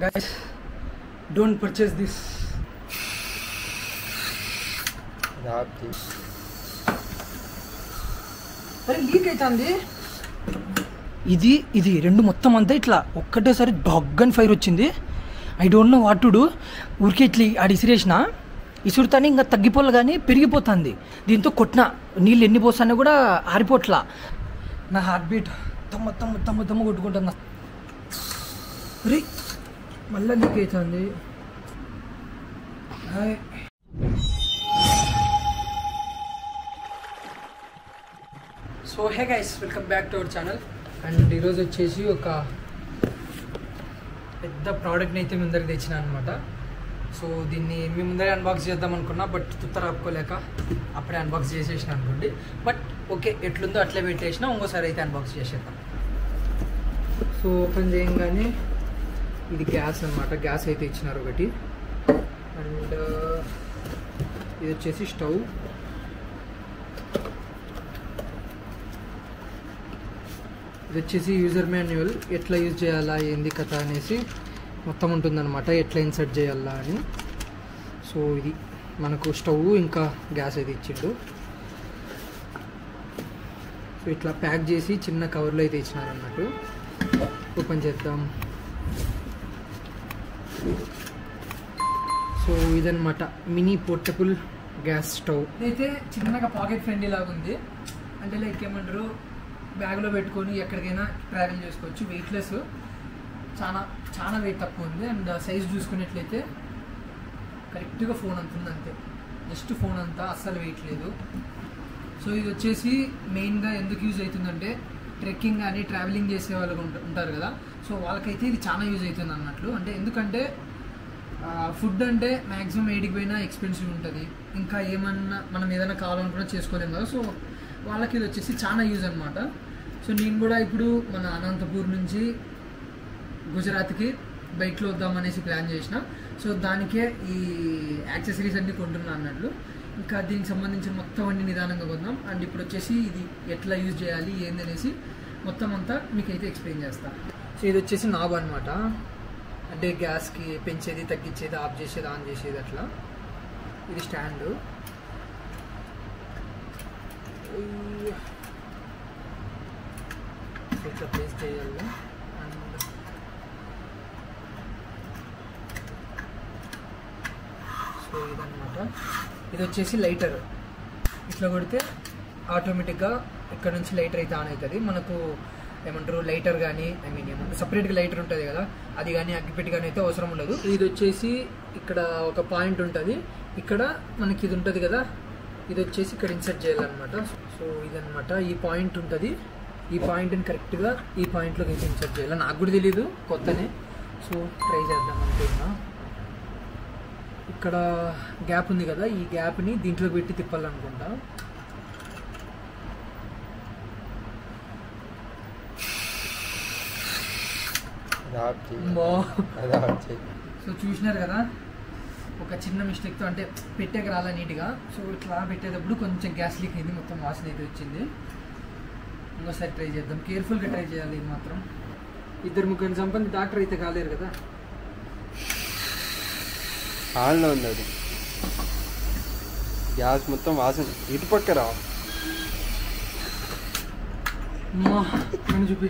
Guys, don't purchase this. అరే leak అవుతుంది. ఇది రెండు మొత్తం అంతా ఇట్లా ఒక్కటేసారి డొగ్గన్ ఫైర్ వచ్చింది. I don't know what to do. ఊరికే ఇట్లా ఆడి ఇసురుతానే ఇంకా తగ్గిపోలే కానీ పెరిగిపోతుంది. దీంతో కొట్టిన నీళ్ళు ఎన్ని పోసానో కూడా ఆరిపోట్లా. నా హార్ట్ బీట్ తమ్మ కొట్టుకుంటున్నా. అరే మళ్ళీ లీక్ అవుతుంది. So hey guys, welcome back to our channel. And ఈరోజు వచ్చేసి ఒక పెద్ద ప్రోడక్ట్ని అయితే ముందరికి తెచ్చిన అనమాట. సో దీన్ని మీ ముందరే అన్బాక్స్ చేద్దాం అనుకున్నా, బట్ తుత్తర ఆపుకోలేక అప్పుడే అన్బాక్స్ చేసేసిన అనుకోండి. బట్ ఓకే, ఎట్లుందో అట్లే పెట్టేసిన. ఇంకోసారి అయితే అన్బాక్స్ చేసేద్దాం. సో ఓపెన్ చేయగానే ఇది గ్యాస్ అనమాట. గ్యాస్ అయితే ఇచ్చినారు ఒకటి. అండ్ ఇది వచ్చేసి స్టవ్. ఇది వచ్చేసి యూజర్ మాన్యువల్, ఎట్లా యూజ్ చేయాలా ఏంది కథ అనేసి మొత్తం ఉంటుందన్నమాట, ఎట్లా ఇన్సర్ట్ చేయాలా అని. సో ఇది మనకు స్టవ్ ఇంకా గ్యాస్ అయితే ఇచ్చిండు. సో ఇట్లా ప్యాక్ చేసి చిన్న కవర్లో అయితే ఇచ్చినారు అన్నట్టు. ఓపెన్ చేద్దాం. సో ఇదన్నమాట మినీ పోర్టబుల్ గ్యాస్ స్టవ్. ఇదైతే చిన్నగా పాకెట్ ఫ్రెండ్లీ లాగా ఉంది. అంటే లైక్ ఏమంటారు, బ్యాగ్లో పెట్టుకొని ఎక్కడికైనా ట్రావెల్ చేసుకోవచ్చు. వెయిట్లెస్, చాలా వెయిట్ తక్కువ ఉంది. అండ్ సైజ్ చూసుకున్నట్లయితే కరెక్ట్గా ఫోన్ అంత ఉంది, అంతే. జస్ట్ ఫోన్ అంతా, అస్సలు వెయిట్ లేదు. సో ఇది వచ్చేసి మెయిన్గా ఎందుకు యూజ్ అవుతుందంటే, ట్రెక్కింగ్ కానీ ట్రావెలింగ్ చేసే వాళ్ళు ఉంటారు కదా, సో వాళ్ళకైతే ఇది చాలా యూజ్ అవుతుంది అన్నట్లు. అంటే ఎందుకంటే ఫుడ్ అంటే మ్యాక్సిమం ఏడికి పోయినా ఎక్స్పెన్సివ్ ఉంటుంది. ఇంకా ఏమన్నా మనం ఏదైనా కావాలనుకున్నా చేసుకోలేము కదా. సో వాళ్ళకి ఇది వచ్చేసి చాలా యూజ్ అనమాట. సో నేను కూడా ఇప్పుడు మన అనంతపూర్ నుంచి గుజరాత్కి బైక్లో వద్దామనేసి ప్లాన్ చేసిన. సో దానికే ఈ యాక్సెసరీస్ అన్నీ కొంటున్నాను అన్నట్లు. ఇంకా దీనికి సంబంధించిన మొత్తం అన్ని నిదానంగా కొందాం. అండ్ ఇప్పుడు వచ్చేసి ఇది ఎట్లా యూజ్ చేయాలి ఏందనేసి మొత్తం అంతా మీకైతే ఎక్స్ప్లెయిన్ చేస్తాను. సో ఇది వచ్చేసి నాబ్ అనమాట. అంటే గ్యాస్కి పెంచేది, తగ్గించేది, ఆఫ్ చేసేది, ఆన్ చేసేది అట్లా. ఇది స్టాండు. ఇట్లా ప్లేస్ చేయాలి. అండ్ సో ఇదన్నమాట. ఇది వచ్చేసి లైటర్. ఇట్లా కొడితే ఆటోమేటిక్గా ఇక్కడ నుంచి లైటర్ అయితే ఆన్ అవుతుంది. మనకు ఏమంటారు లైటర్ కానీ, ఏమంటారు సపరేట్గా లైటర్ ఉంటుంది కదా, అది కానీ అగ్గిపెట్టి కానీ అయితే అవసరం ఉండదు. ఇది వచ్చేసి ఇక్కడ ఒక పాయింట్ ఉంటుంది. ఇక్కడ మనకి ఇది ఉంటుంది కదా, ఇది వచ్చేసి ఇక్కడ ఇన్సర్ట్ చేయాలన్నమాట. సో ఇదన్నమాట, ఈ పాయింట్ ఉంటుంది. ఈ పాయింట్ని కరెక్ట్గా ఈ పాయింట్లోకి అయితే ఇన్సర్ట్ చేయాలి. నాకు కూడా తెలీదు, కొత్తనే. సో ట్రై చేద్దాం అనుకున్నా. ఇక్కడ గ్యాప్ ఉంది కదా, ఈ గ్యాప్ని దీంట్లో పెట్టి తిప్పాలనుకుంటా. సో చూసినారు కదా, ఒక చిన్న మిస్టేక్తో అంటే పెట్టాక రాలా నీట్గా. సో ఇట్లా పెట్టేటప్పుడు కొంచెం గ్యాస్ లీక్ అయింది, మొత్తం వాసన అయితే వచ్చింది. ఇంకోసారి ట్రై చేద్దాం. కేర్ఫుల్గా ట్రై చేయాలి. ఇది మాత్రం 2-3 సంపంది డాక్టర్ అయితే కాలేరు కదా. ఆన్లో ఉంది అది గ్యాస్ మొత్తం వాసన. ఇటు పక్క రా చూపి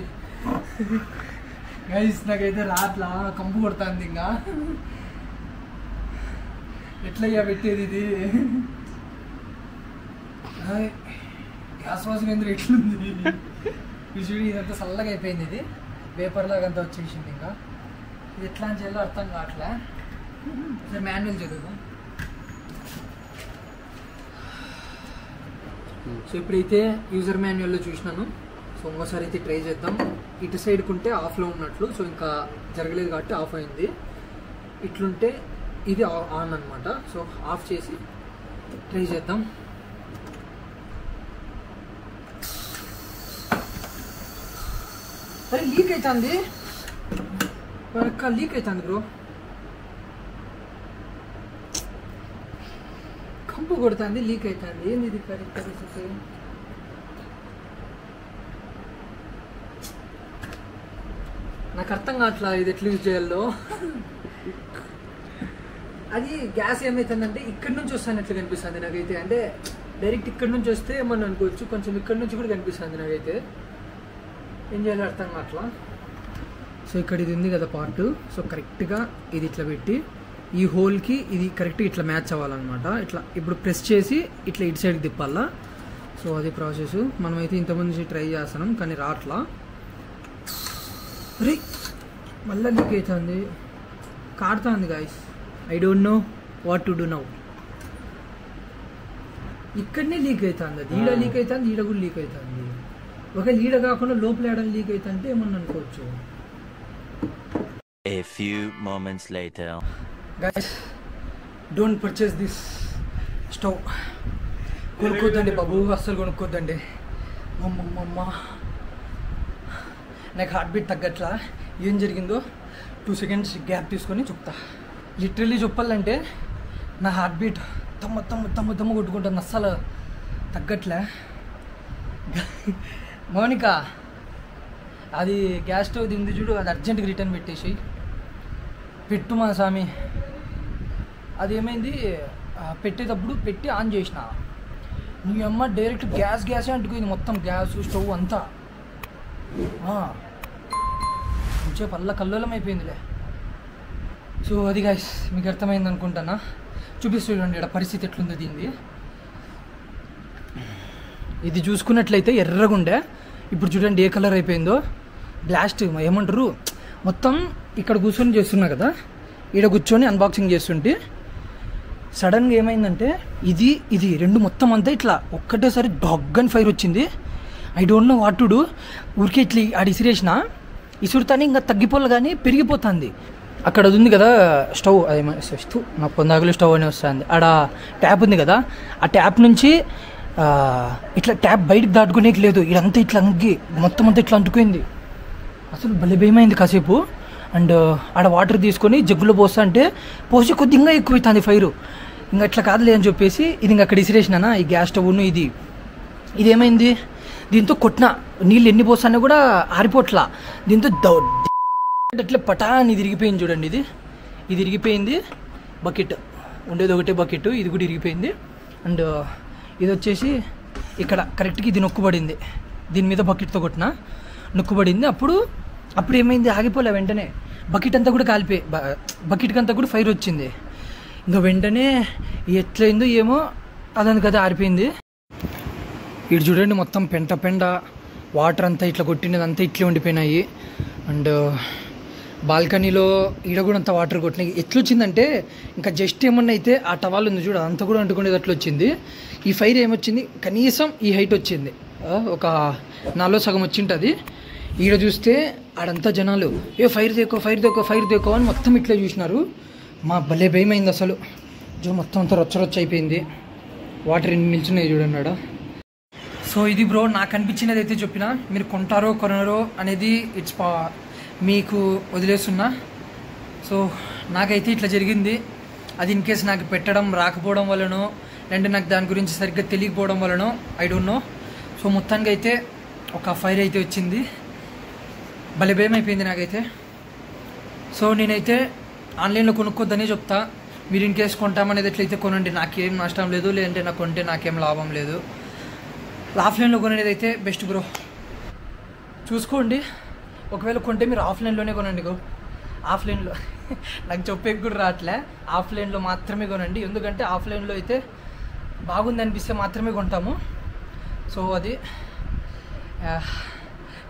గైస్, నాకైతే రాట్లా, కంపు కొడుతుంది. ఇంకా ఎట్లయ్యా పెట్టేది ఇది? గ్యాస్ వాసన ఎందుకు ఎట్లుంది? చూడు, ఇదంతా చల్లగా అయిపోయింది. ఇది పేపర్ లాగా అంతా వచ్చేసింది. ఇంకా ఇది ఎట్లా అని చేయాలో అర్థం కావట్లే. సరే మాన్యువల్ చదువు. సో ఇప్పుడైతే యూజర్ మాన్యువల్లో చూసినాను. సో ఇంకోసారి అయితే ట్రై చేద్దాం. ఇటు సైడ్కి ఉంటే ఆఫ్లో ఉన్నట్లు. సో ఇంకా జరగలేదు కాబట్టి ఆఫ్ అయింది. ఇట్లుంటే ఇది ఆన్ అనమాట. సో ఆఫ్ చేసి ట్రై చేద్దాం. అరే లీక్ అవుతుంది, లీక్ అవుతుంది బ్రో. కంపు కొడుతుంది, లీక్ అవుతుంది. ఏంది ఇది పరిస్థితి? నాకు అర్థం కావట్లా ఇది ఎట్లా యూజ్ చేయాలో. అది గ్యాస్ ఏమవుతుందంటే ఇక్కడ నుంచి వస్తానట్లు కనిపిస్తుంది నాకైతే. అంటే డైరెక్ట్ ఇక్కడ నుంచి వస్తే మనం అనుకోవచ్చు, కొంచెం ఇక్కడ నుంచి కూడా కనిపిస్తుంది నాకైతే. ఏం చేయాలో అర్థం కావట్లా. సో ఇక్కడ ఇది ఉంది కదా పార్ట్. సో కరెక్ట్గా ఇది ఇట్లా పెట్టి ఈ హోల్కి ఇది కరెక్ట్గా ఇట్లా మ్యాచ్ అవ్వాలన్నమాట. ఇట్లా ఇప్పుడు ప్రెస్ చేసి ఇట్లా ఇటు సైడ్కి తిప్పాలా. సో అది ప్రాసెస్. మనమైతే ఇంతమంది ట్రై చేస్తున్నాం కానీ రాట్లా. అరే మళ్ళీ లీక్ అవుతుంది, కాడుతుంది guys. I don't know what to do now. ఇక్కడనే లీక్ అవుతుంది, అది ఈడ లీక్ అవుతుంది, ఈడ కూడా లీక్ అవుతుంది. ఒకవేళ ఈడ కాకుండా లోపల ఏడని లీక్ అవుతుంటే ఏమన్నా అనుకోవచ్చు. A few moments later. Guys, don't purchase this stove. కొనుక్కోద్దండి బాబు, అస్సలు కొనుక్కోద్దండి. అమ్మమ్మ నాకు హార్ట్ బీట్ తగ్గట్లా. ఏం జరిగిందో 2 seconds గ్యాప్ తీసుకొని చెప్తా. లిటరలీ చెప్పాలంటే నా హార్ట్ బీట్ తమ్మ తమ్మ తమ్మ తమ్మ కొట్టుకుంటుంది, అస్సలు తగ్గట్లే. మౌనిక అది గ్యాస్ స్టవ్ దింది చూడు, అది అర్జెంట్గా రిటర్న్ పెట్టేసి పెట్టు మా స్వామి. అది ఏమైంది, పెట్టేటప్పుడు పెట్టి ఆన్ చేసిన, నీ అమ్మ డైరెక్ట్ గ్యాసే అంటుకుంది మొత్తం, గ్యాస్ స్టవ్ అంతా. కొంచెం పల్ల కల్లోలం అయిపోయిందిలే. సో అది గాయస్ మీకు అర్థమైంది అనుకుంటానా. చూపిస్తుండండి ఇక్కడ పరిస్థితి ఎట్లుందో దీనిది. ఇది చూసుకున్నట్లయితే ఎర్రగుండే, ఇప్పుడు చూడండి ఏ కలర్ అయిపోయిందో. బ్లాస్ట్ ఏమంటారు, మొత్తం ఇక్కడ కూర్చొని చేస్తున్నా కదా, ఈడ కూర్చొని అన్బాక్సింగ్ చేస్తుంటే సడన్గా ఏమైందంటే ఇది రెండు మొత్తం అంతా ఇట్లా ఒక్కటేసారి డగ్గన్ ఫైర్ వచ్చింది. I don't know what to do. ఊరికే ఇట్లా ఆడి ఇసిరేసిన, ఇసురుతానే ఇంకా తగ్గిపోలే కానీ పెరిగిపోతుంది. అక్కడ అది ఉంది కదా స్టవ్, అది నా పొందాగలు స్టవ్ అని వస్తుంది. ఆడ ట్యాప్ ఉంది కదా, ఆ ట్యాప్ నుంచి ఇట్లా ట్యాప్ బయటకు దాటుకునేకి లేదు, ఇదంతా ఇట్లా అంగి మొత్తం అంతా ఇట్లా అంటుకుంది. అసలు భలే భయమైంది కాసేపు. అండ్ ఆడ వాటర్ తీసుకొని జగ్గులో పోస్తా అంటే పోసి కొద్దిగా ఎక్కువైతుంది ఫైరు. ఇంకా ఇట్లా కాదులే అని చెప్పేసి ఇది ఇంకా అక్కడ ఇసిరేసినా ఈ గ్యాస్ స్టవ్ను. ఇది ఏమైంది, దీంతో కొట్టిన నీళ్ళు ఎన్ని పోస్తానో కూడా ఆరిపోట్లా. దీంతో అట్లా పటాని ఇరిగిపోయింది చూడండి. ఇది ఇరిగిపోయింది. బకెట్ ఉండేది ఒకటే బకెట్, ఇది కూడా ఇరిగిపోయింది. అండ్ ఇది వచ్చేసి ఇక్కడ కరెక్ట్గా ఇది నొక్కుబడింది, దీని మీద బకెట్తో కొట్టిన నొక్కుబడింది. అప్పుడు ఏమైంది, ఆగిపోలే వెంటనే బకెట్ అంతా కూడా కాలిపోయి, బకెట్కి అంతా కూడా ఫైర్ వచ్చింది. ఇంకా వెంటనే ఎట్లయిందో ఏమో అదని కదా ఆరిపోయింది. ఇటు చూడండి మొత్తం పెంట వాటర్ అంతా ఇట్లా కొట్టినదంతా ఇట్లే ఉండిపోయినాయి. అండ్ బాల్కనీలో ఈడ కూడా అంతా వాటర్ కొట్టినాయి. ఎట్లా వచ్చిందంటే ఇంకా జస్ట్ ఏమన్నా అయితే ఆ టవాల్ ఉంది చూడ, అదంతా కూడా అంటుకునేది అట్లా వచ్చింది. ఈ ఫైర్ ఏమొచ్చింది, కనీసం ఈ హైట్ వచ్చింది, ఒక 4 సగం వచ్చింటుంది. ఈడ చూస్తే ఆడంతా జనాలు ఫైర్ దేకో అని మొత్తం ఇట్లా చూసినారు. మా భలే భయమైంది అసలు. మొత్తం అంతా రొచ్చ అయిపోయింది. వాటర్ ఎన్ని నిల్చున్నాయి చూడండి ఆడ. సో ఇది బ్రో నాకు అనిపించినది అయితే చెప్పిన, మీరు కొంటారో కొనరో అనేది ఇట్స్ మీకు వదిలేస్తున్నా. సో నాకైతే ఇట్లా జరిగింది. అది ఇన్ కేస్ నాకు పెట్టడం రాకపోవడం వలనో, లేదంటే నాకు దాని గురించి సరిగ్గా తెలియకపోవడం వలనో ఐ డోంట్ నో. సో మొత్తానికి అయితే ఒక ఫైర్ అయితే వచ్చింది. భలే భయం అయిపోయింది నాకైతే. సో నేనైతే ఆన్లైన్లో కొనుక్కోద్దనే చెప్తా. మీరు ఇన్ కేస్ కొంటామనేది ఎట్లయితే కొనండి, నాకేం నష్టం లేదు, లేదంటే నాకు కొంటే నాకేం లాభం లేదు. ఆఫ్లైన్లో కొనేది అయితే బెస్ట్ బ్రో. చూసుకోండి, ఒకవేళ కొంటే మీరు ఆఫ్లైన్లోనే కొనండి. ఆఫ్లైన్లో నాకు చెప్పే కూడా రావట్లే, ఆఫ్లైన్లో మాత్రమే కొనండి. ఎందుకంటే ఆఫ్లైన్లో అయితే బాగుంది అనిపిస్తే మాత్రమే కొంటాము. సో అది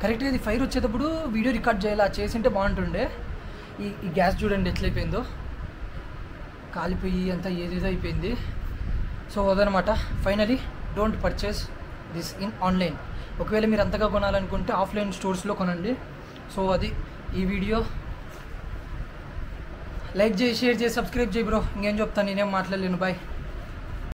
కరెక్ట్గా ఇది ఫైర్ వచ్చేటప్పుడు వీడియో రికార్డ్ చేయాలి, చేసింటే బాగుంటుండే. ఈ గ్యాస్ చూడండి ఎట్లయిపోయిందో, కాలిపోయి అంతా ఏదేదో అయిపోయింది. సో అదనమాట. Finally don't purchase this in online. ఒకవేళ మీరు అంతగా కొనాలనుకుంటే ఆఫ్లైన్ స్టోర్స్లో కొనండి. సో అది ఈ వీడియో. లైక్ చేయి, షేర్ చేసి, సబ్స్క్రైబ్ చేయి బ్రో. ఇంకేం చెప్తాను, నేనేం మాట్లాడలేను. బాయ్.